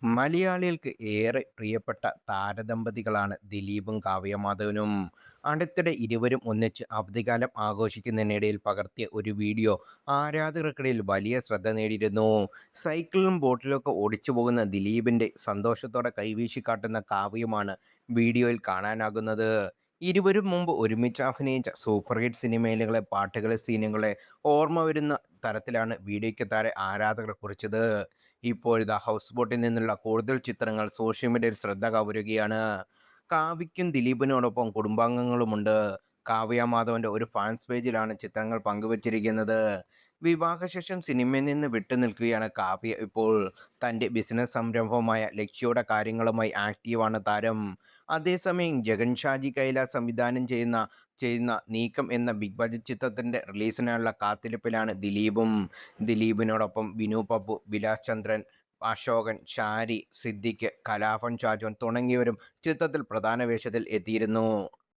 മലയാളികൾക്ക് ഏറെ പ്രിയപ്പെട്ട താരദമ്പതികളാണ് ദിലീപും കാവ്യ മാധവനും. അടുത്തിടെ ഇരുവരും ഒന്നിച്ച് അവധിക്കാലം ആഘോഷിക്കുന്നതിനിടയിൽ പകർത്തിയ ഒരു വീഡിയോ ആരാധകർക്കിടയിൽ വലിയ ശ്രദ്ധ നേടിയിരുന്നു. സൈക്കിളിലും ബോട്ടിലൊക്കെ ഓടിച്ചു പോകുന്ന ദിലീപിന്റെ സന്തോഷത്തോടെ കൈവീശി കാട്ടുന്ന കാവ്യയുമാണ് വീഡിയോയിൽ കാണാനാകുന്നത്. ഇരുവരും മുമ്പ് ഒരുമിച്ച് അഭിനയിച്ച സൂപ്പർ ഹിറ്റ് സിനിമയിലെ പാട്ടുകളെ സീനുകളെ ഓർമ്മ വരുന്ന തരത്തിലാണ് വീഡിയോയ്ക്ക് താഴെ ആരാധകർ കുറിച്ചത്. ഇപ്പോഴിതാ ഹൗസ് ബോട്ടിൽ നിന്നുള്ള കൂടുതൽ ചിത്രങ്ങൾ സോഷ്യൽ മീഡിയയിൽ ശ്രദ്ധ കവരുകയാണ്. കാവ്യയ്ക്കും ദിലീപിനോടൊപ്പം കുടുംബാംഗങ്ങളുമുണ്ട്. കാവ്യ മാധവന്റെ ഒരു ഫാൻസ് പേജിലാണ് ചിത്രങ്ങൾ പങ്കുവച്ചിരിക്കുന്നത്. വിവാഹശേഷം സിനിമയിൽ നിന്ന് വിട്ടുനിൽക്കുകയാണ് കാവ്യ ഇപ്പോൾ. തൻ്റെ ബിസിനസ് സംരംഭമായ ലക്ഷ്യയുടെ കാര്യങ്ങളുമായി ആക്റ്റീവാണ് താരം. അതേസമയം ജഗൻ ഷാജി കൈലാസ് സംവിധാനം ചെയ്യുന്ന നീക്കം എന്ന ബിഗ് ബജറ്റ് ചിത്രത്തിൻ്റെ റിലീസിനായുള്ള കാത്തിരിപ്പിലാണ് ദിലീപും. ദിലീപിനോടൊപ്പം വിനു പപ്പു, വിലാസ് ചന്ദ്രൻ, അശോകൻ, ഷാരി, സിദ്ദിഖ്, കലാഭൻ ഷാജോൻ തുടങ്ങിയവരും ചിത്രത്തിൽ പ്രധാന വേഷത്തിൽ എത്തിയിരുന്നു.